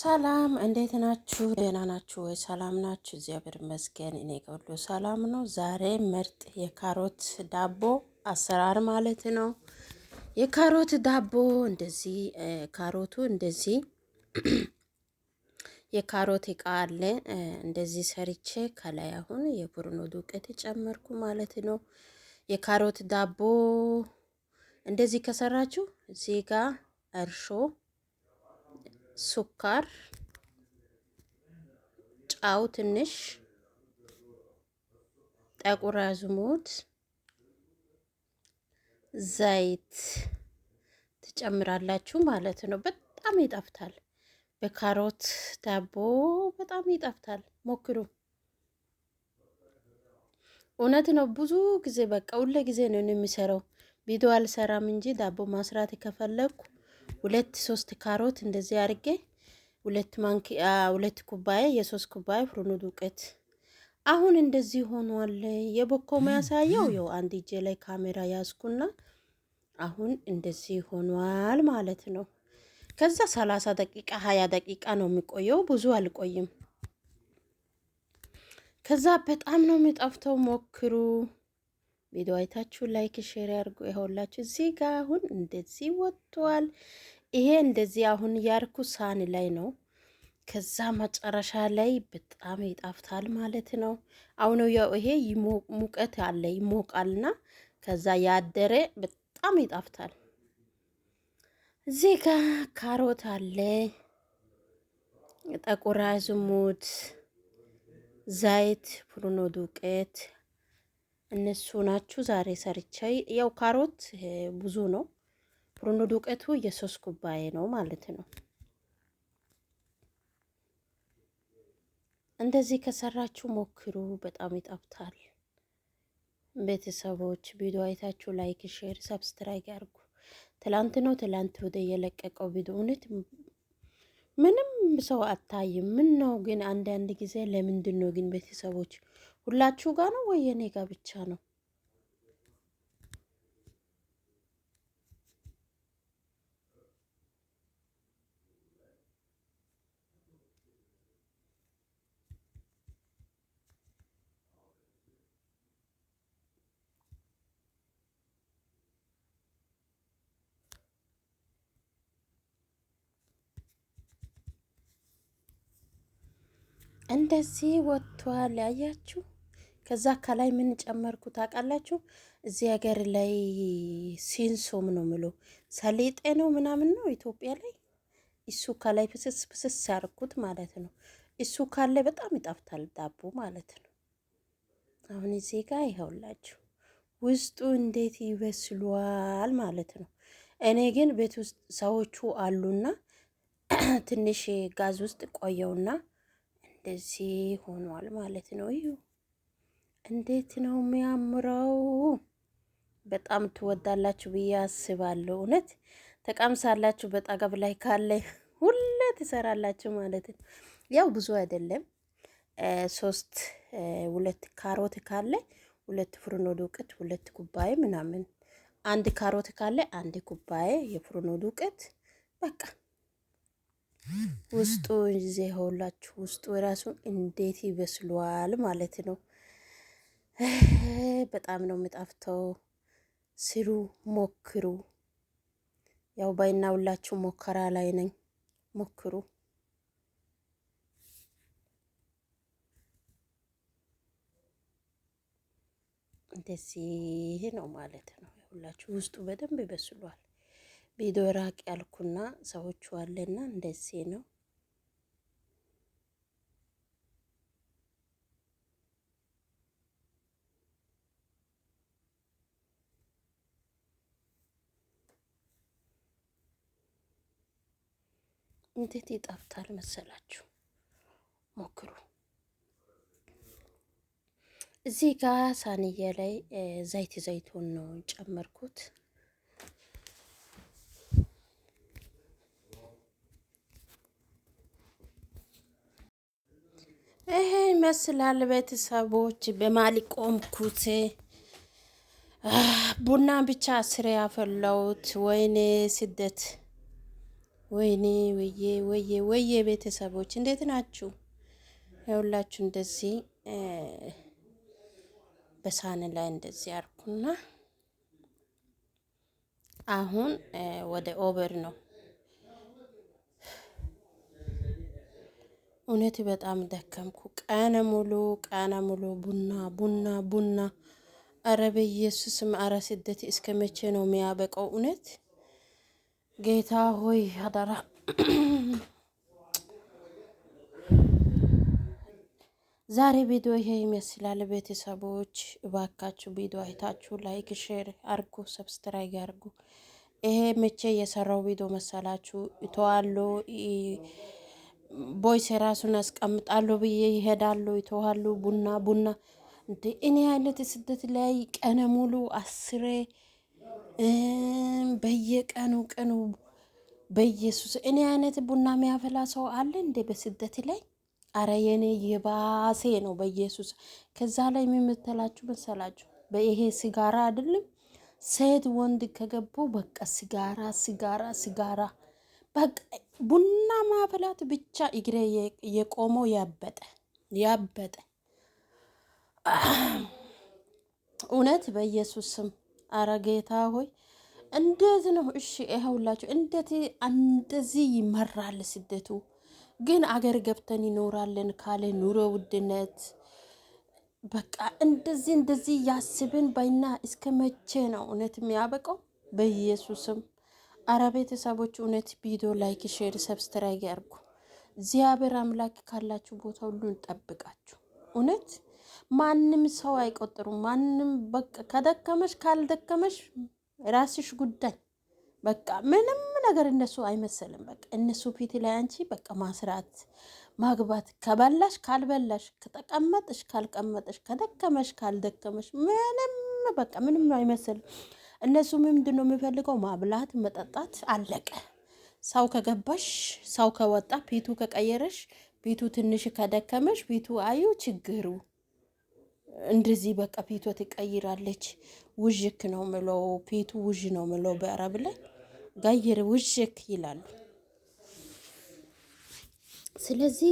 ሰላም እንዴት ናችሁ? ደህና ናችሁ ወይ? ሰላም ናችሁ? እግዚአብሔር ይመስገን እኔ ጋር ሁሉ ሰላም ነው። ዛሬ ምርጥ የካሮት ዳቦ አሰራር ማለት ነው። የካሮት ዳቦ እንደዚህ ካሮቱ እንደዚህ የካሮት እቃ አለ። እንደዚህ ሰርቼ ከላይ አሁን የፉርኖ ዱቄት ጨመርኩ ማለት ነው። የካሮት ዳቦ እንደዚህ ከሰራችሁ እዚህ ጋር እርሾ፣ ሱካር፣ ጫው ትንሽ፣ ጥቁር አዝሙድ፣ ዘይት ትጨምራላችሁ ማለት ነው። በጣም ይጣፍጣል። በካሮት ዳቦ በጣም ይጣፍጣል። ሞክሩ። እውነት ነው። ብዙ ጊዜ በቃ ሁሌ ጊዜ ነው የሚሰራው። ቪዲዮ አልሰራም እንጂ ዳቦ ማስራት ከፈለኩ 2-3 ካሮት እንደዚህ አድርጌ ሁለት ኩባያ የ3 ኩባያ ፍሩኑ ዱቄት አሁን እንደዚህ ሆኗል። የቦኮ የሚያሳየው ያው አንድ እጄ ላይ ካሜራ ያዝኩና አሁን እንደዚህ ሆኗል ማለት ነው። ከዛ 30 ደቂቃ 20 ደቂቃ ነው የሚቆየው፣ ብዙ አልቆይም። ከዛ በጣም ነው የሚጣፍተው። ሞክሩ። ቪዲዮ አይታችሁ ላይክ ሼር ያድርጉ። ይኸውላችሁ እዚህ ጋር አሁን እንደዚህ ወጥቷል። ይሄ እንደዚህ አሁን ያርኩ ሳህን ላይ ነው። ከዛ መጨረሻ ላይ በጣም ይጣፍታል ማለት ነው። አሁን ያው ይሄ ሙቀት አለ ይሞቃልና ከዛ ያደረ በጣም ይጣፍታል። እዚህ ጋር ካሮት አለ፣ ጥቁር አዝሙድ፣ ዘይት፣ ፍሩኖ ዱቄት እነሱ ናችሁ ዛሬ ሰርቼ። ያው ካሮት ብዙ ነው፣ ፍሩኖ ዱቄቱ የ3 ኩባያ ነው ማለት ነው። እንደዚህ ከሰራችሁ ሞክሩ፣ በጣም ይጣፍጣል። ቤተሰቦች ቪዲዮ አይታችሁ ላይክ፣ ሼር፣ ሰብስክራይብ ያርጉ። ትላንት ወደ የለቀቀው ቪዲዮ እውነት ምንም ሰው አታይም። ምን ነው ግን አንዳንድ ጊዜ ለምንድን ነው ግን ቤተሰቦች ሁላችሁ ጋር ነው ወይ የኔ ጋር ብቻ ነው? እንደዚህ ወጥቷል ያያችሁ። ከዛ ከላይ ምን ጨመርኩ ታውቃላችሁ? እዚህ ሀገር ላይ ሲንሶም ነው ምሎ ሰሊጤ ነው ምናምን ነው ኢትዮጵያ ላይ እሱ ከላይ ፍስስ ያርኩት ማለት ነው። እሱ ካለ በጣም ይጣፍጣል ዳቦ ማለት ነው። አሁን እዚህ ጋር ይኸውላችሁ ውስጡ እንዴት ይበስሏል ማለት ነው። እኔ ግን ቤት ውስጥ ሰዎቹ አሉና ትንሽ ጋዝ ውስጥ ቆየውና እንደዚህ ሆኗል ማለት ነው። እዩ እንዴት ነው የሚያምረው! በጣም ትወዳላችሁ ብዬ አስባለሁ። እውነት ተቀምሳላችሁ። በጠገብ ላይ ካለ ሁሌ ትሰራላችሁ ማለት ነው። ያው ብዙ አይደለም 2 ካሮት ካለ 2 ፍሩኖ ዱቄት 2 ኩባያ ምናምን፣ 1 ካሮት ካለ 1 ኩባያ የፍሩኖ ዱቄት በቃ ውስጡ ይዜ ሆላችሁ ውስጡ ራሱ እንዴት ይበስሏል ማለት ነው። በጣም ነው የሚጣፍተው። ስሩ፣ ሞክሩ። ያው ባይናውላችሁ ሞከራ ላይ ነኝ። ሞክሩ። እንደዚህ ነው ማለት ነው። ሁላችሁ ውስጡ በደንብ ይበስሏል። ቪዲዮ ራቅ ያልኩና ሰዎቹ አለና እንደዚህ ነው። እንዴት ይጣፍጣል መሰላችሁ። ሞክሩ። እዚህ ጋር ሳንዬ ላይ ዘይቱን ነው ጨመርኩት። ይሄ ይመስላል ቤተሰቦች። በማሊ ቆምኩት ቡና ብቻ 10 ያፈላሁት። ወይኔ ስደት ወይኔ ወዬ ወዬ ወዬ ቤተሰቦች እንዴት ናችሁ? የሁላችሁ እንደዚህ በሳህን ላይ እንደዚህ አርኩና አሁን ወደ ኦቨር ነው። እውነት በጣም ደከምኩ። ቀነ ሙሉ ቡና ቡና ቡና። አረ በኢየሱስም አረ ስደት እስከ መቼ ነው የሚያበቃው? እውነት ጌታ ሆይ አደራ። ዛሬ ቪዲዮ ይሄ ይመስላል። ቤተሰቦች እባካችሁ ቪዲዮ አይታችሁ ላይክ ሼር አርጉ፣ ሰብስክራይብ አርጉ። ይሄ መቼ የሰራው ቪዲዮ መሰላችሁ? ይተዋሉ ቦይስ የራሱን አስቀምጣለሁ ብዬ ይሄዳሉ፣ ይተዋሉ። ቡና ቡና እንደ እኔ አይነት ስደት ላይ ቀነ ሙሉ አስሬ በየቀኑ በኢየሱስ እኔ አይነት ቡና የሚያፈላ ሰው አለ እንዴ በስደት ላይ? አረ የኔ የባሴ ነው በኢየሱስ። ከዛ ላይ የምትላችሁ መሰላችሁ በይሄ ሲጋራ አይደለም ሴት ወንድ ከገቡ በቃ ሲጋራ ሲጋራ ሲጋራ በቃ ቡና ማፍላት ብቻ እግሬ የቆመው ያበጠ ያበጠ እውነት በኢየሱስ ስም። አረ ጌታ ሆይ እንዴት ነው? እሺ ይኸውላችሁ እንዴት እንደዚህ ይመራል ስደቱ? ግን አገር ገብተን ይኖራለን ካለ ኑሮ ውድነት በቃ እንደዚህ ያስብን ባይና እስከ መቼ ነው እውነት የሚያበቃው? በኢየሱስም አረ ቤተሰቦች እውነት ቪዲዮ ላይክ ሼር ሰብስክራይብ ያርጉ። እግዚአብሔር አምላክ ካላችሁ ቦታ ሁሉ እንጠብቃችሁ። እውነት ማንም ሰው አይቆጥሩም። ማንም በቃ ከደከመሽ ካልደከመሽ ራስሽ ጉዳይ በቃ ምንም ነገር እነሱ አይመሰልም። በቃ እነሱ ፊት ላይ አንቺ በቃ ማስራት ማግባት፣ ከበላሽ ካልበላሽ፣ ከተቀመጥሽ ካልቀመጥሽ፣ ከደከመሽ ካልደከመሽ ምንም በቃ ምንም አይመስልም። እነሱ ምንድን ነው የሚፈልገው? ማብላት፣ መጠጣት፣ አለቀ። ሰው ከገባሽ ሰው ከወጣ ፊቱ ከቀየረሽ ፊቱ ትንሽ ከደከመሽ ፊቱ አዩ ችግሩ እንደዚህ በቃ ፊቱ ትቀይራለች። ውዥክ ነው ምለው ፊቱ ውዥ ነው ምለው በአረብ ላይ ጋይር ውዥክ ይላሉ። ስለዚህ